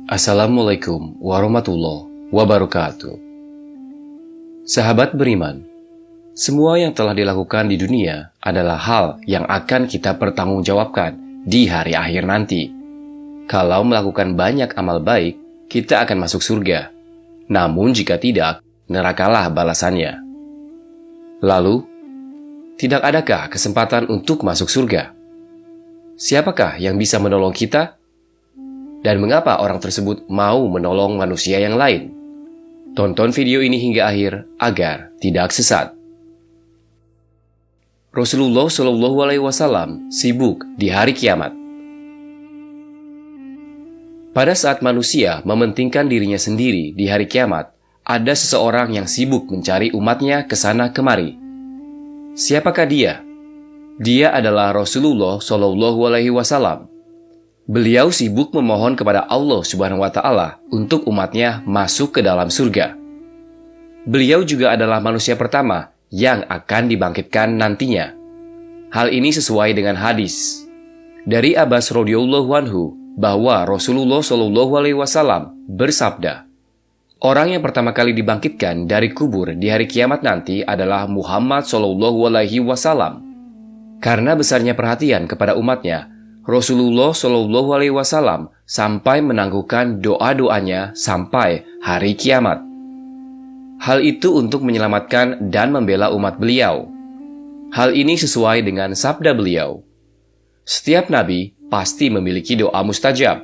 Assalamualaikum warahmatullahi wabarakatuh. Sahabat beriman, semua yang telah dilakukan di dunia adalah hal yang akan kita pertanggungjawabkan di hari akhir nanti. Kalau melakukan banyak amal baik, kita akan masuk surga. Namun jika tidak, nerakalah balasannya. Lalu, tidak adakah kesempatan untuk masuk surga? Siapakah yang bisa menolong kita? Dan mengapa orang tersebut mau menolong manusia yang lain? Tonton video ini hingga akhir agar tidak sesat. Rasulullah Shallallahu Alaihi Wasallam sibuk di hari kiamat. Pada saat manusia mementingkan dirinya sendiri di hari kiamat, ada seseorang yang sibuk mencari umatnya ke sana kemari. Siapakah dia? Dia adalah Rasulullah Shallallahu Alaihi Wasallam. Beliau sibuk memohon kepada Allah Subhanahu wa Ta'ala untuk umatnya masuk ke dalam surga. Beliau juga adalah manusia pertama yang akan dibangkitkan nantinya. Hal ini sesuai dengan hadis dari Abbas radhiyallahu anhu bahwa Rasulullah Shallallahu Alaihi Wasallam bersabda, orang yang pertama kali dibangkitkan dari kubur di hari kiamat nanti adalah Muhammad Shallallahu Alaihi Wasallam. Karena besarnya perhatian kepada umatnya, Rasulullah Shallallahu Alaihi Wasallam sampai menangguhkan doa-doanya sampai hari kiamat. Hal itu untuk menyelamatkan dan membela umat beliau. Hal ini sesuai dengan sabda beliau. Setiap nabi pasti memiliki doa mustajab.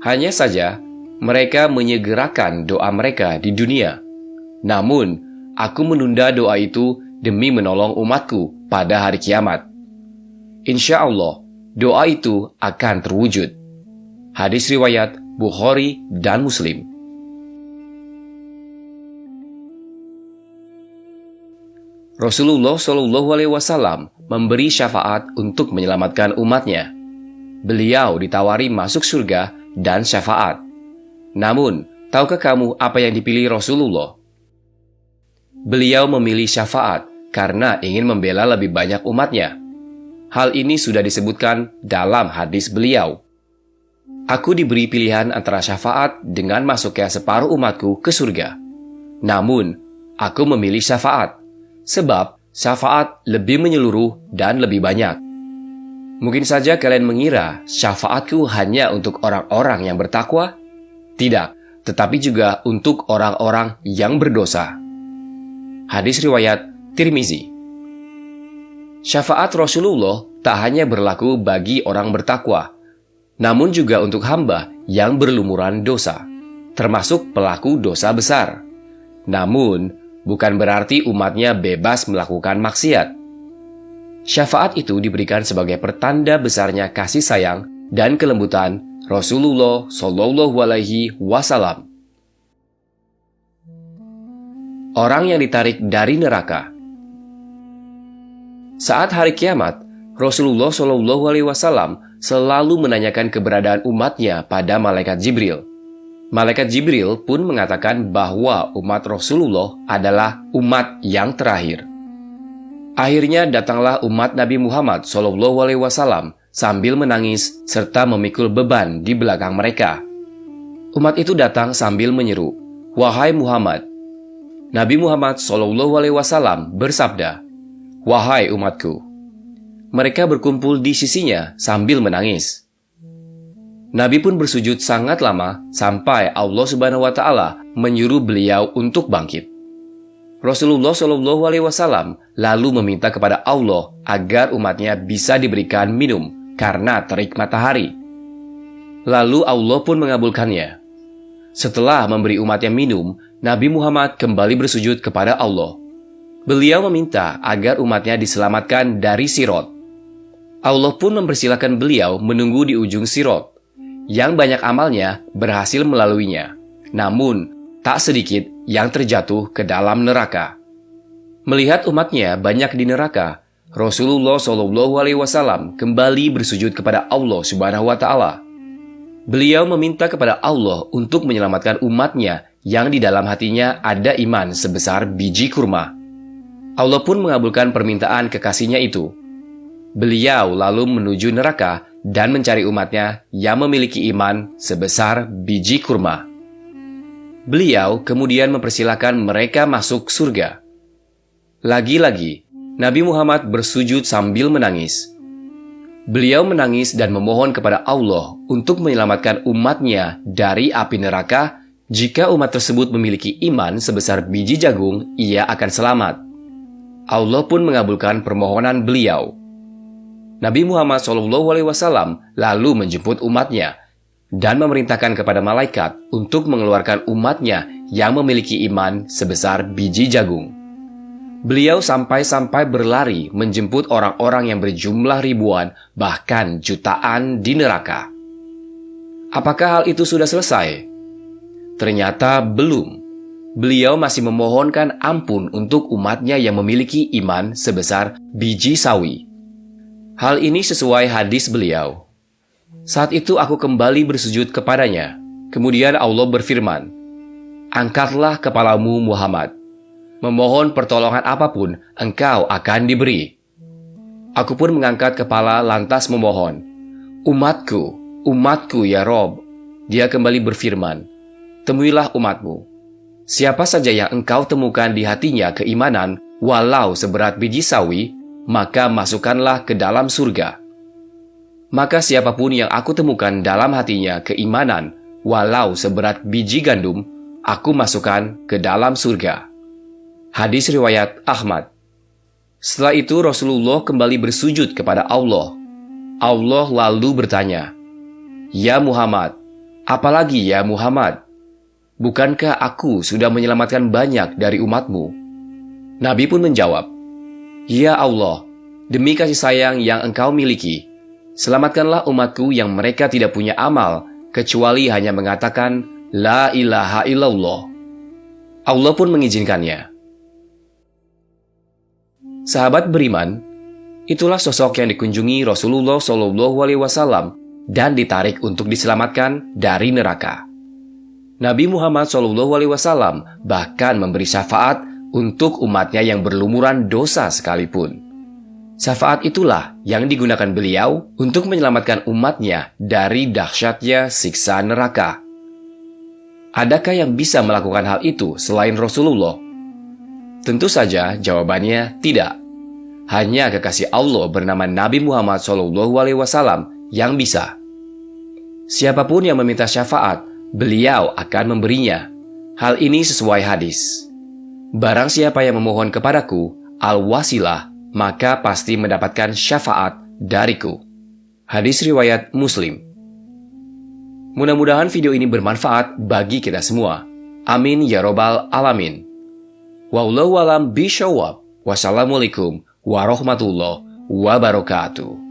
Hanya saja, mereka menyegerakan doa mereka di dunia. Namun, aku menunda doa itu demi menolong umatku pada hari kiamat. Insya Allah, doa itu akan terwujud. Hadis riwayat Bukhari dan Muslim. Rasulullah Shallallahu Alaihi Wasallam memberi syafaat untuk menyelamatkan umatnya. Beliau ditawari masuk surga dan syafaat. Namun, tahukah kamu apa yang dipilih Rasulullah? Beliau memilih syafaat karena ingin membela lebih banyak umatnya. Hal ini sudah disebutkan dalam hadis beliau. Aku diberi pilihan antara syafaat dengan masuknya separuh umatku ke surga. Namun, aku memilih syafaat, sebab syafaat lebih menyeluruh dan lebih banyak. Mungkin saja kalian mengira syafaatku hanya untuk orang-orang yang bertakwa? Tidak, tetapi juga untuk orang-orang yang berdosa. Hadis riwayat Tirmizi. Syafaat Rasulullah tak hanya berlaku bagi orang bertakwa, namun juga untuk hamba yang berlumuran dosa, termasuk pelaku dosa besar. Namun, bukan berarti umatnya bebas melakukan maksiat. Syafaat itu diberikan sebagai pertanda besarnya kasih sayang dan kelembutan Rasulullah Shallallahu Alaihi Wasallam. Orang yang ditarik dari neraka. Saat hari kiamat, Rasulullah Shallallahu Alaihi Wasallam selalu menanyakan keberadaan umatnya pada malaikat Jibril. Malaikat Jibril pun mengatakan bahwa umat Rasulullah adalah umat yang terakhir. Akhirnya datanglah umat Nabi Muhammad Shallallahu Alaihi Wasallam sambil menangis serta memikul beban di belakang mereka. Umat itu datang sambil menyeru, "Wahai Muhammad!" Nabi Muhammad Shallallahu Alaihi Wasallam bersabda, "Wahai umatku." Mereka berkumpul di sisinya sambil menangis. Nabi pun bersujud sangat lama sampai Allah Subhanahu wa Ta'ala menyuruh beliau untuk bangkit. Rasulullah Shallallahu Alaihi Wasallam lalu meminta kepada Allah agar umatnya bisa diberikan minum karena terik matahari. Lalu Allah pun mengabulkannya. Setelah memberi umatnya minum, Nabi Muhammad kembali bersujud kepada Allah. Beliau meminta agar umatnya diselamatkan dari Sirat. Allah pun mempersilahkan beliau menunggu di ujung Sirat. Yang banyak amalnya berhasil melaluinya. Namun, tak sedikit yang terjatuh ke dalam neraka. Melihat umatnya banyak di neraka, Rasulullah Shallallahu Alaihi Wasallam kembali bersujud kepada Allah Subhanahu wa Ta'ala. Beliau meminta kepada Allah untuk menyelamatkan umatnya yang di dalam hatinya ada iman sebesar biji kurma. Allah pun mengabulkan permintaan kekasihnya itu. Beliau lalu menuju neraka dan mencari umatnya yang memiliki iman sebesar biji kurma. Beliau kemudian mempersilahkan mereka masuk surga. Lagi-lagi, Nabi Muhammad bersujud sambil menangis. Beliau menangis dan memohon kepada Allah untuk menyelamatkan umatnya dari api neraka. Jika umat tersebut memiliki iman sebesar biji jagung, ia akan selamat. Allah pun mengabulkan permohonan beliau. Nabi Muhammad SAW lalu menjemput umatnya dan memerintahkan kepada malaikat untuk mengeluarkan umatnya yang memiliki iman sebesar biji jagung. Beliau sampai-sampai berlari menjemput orang-orang yang berjumlah ribuan, bahkan jutaan di neraka. Apakah hal itu sudah selesai? Ternyata belum. Beliau masih memohonkan ampun untuk umatnya yang memiliki iman sebesar biji sawi. Hal ini sesuai hadis beliau. Saat itu aku kembali bersujud kepadanya. Kemudian Allah berfirman, "Angkatlah kepalamu Muhammad. Memohon pertolongan apapun, engkau akan diberi." Aku pun mengangkat kepala lantas memohon, "Umatku, umatku ya Rob." Dia kembali berfirman, "Temuilah umatmu. Siapa saja yang engkau temukan di hatinya keimanan, walau seberat biji sawi, maka masukkanlah ke dalam surga. Maka siapapun yang aku temukan dalam hatinya keimanan, walau seberat biji gandum, aku masukkan ke dalam surga." Hadis riwayat Ahmad. Setelah itu Rasulullah kembali bersujud kepada Allah. Allah lalu bertanya, "Ya Muhammad, apalagi ya Muhammad? Bukankah aku sudah menyelamatkan banyak dari umatmu?" Nabi pun menjawab, "Ya Allah, demi kasih sayang yang engkau miliki, selamatkanlah umatku yang mereka tidak punya amal, kecuali hanya mengatakan, La ilaha illallah." Allah pun mengizinkannya. Sahabat beriman, itulah sosok yang dikunjungi Rasulullah SAW dan ditarik untuk diselamatkan dari neraka. Nabi Muhammad SAW bahkan memberi syafaat untuk umatnya yang berlumuran dosa sekalipun. Syafaat itulah yang digunakan beliau untuk menyelamatkan umatnya dari dahsyatnya siksa neraka. Adakah yang bisa melakukan hal itu selain Rasulullah? Tentu saja jawabannya tidak. Hanya kekasih Allah bernama Nabi Muhammad SAW yang bisa. Siapapun yang meminta syafaat, beliau akan memberinya. Hal ini sesuai hadis. Barang siapa yang memohon kepadaku, al-wasilah, maka pasti mendapatkan syafaat dariku. Hadis riwayat Muslim. Mudah-mudahan video ini bermanfaat bagi kita semua. Amin ya robbal alamin. Wallahu alam bishawab. Wassalamualaikum warahmatullahi wabarakatuh.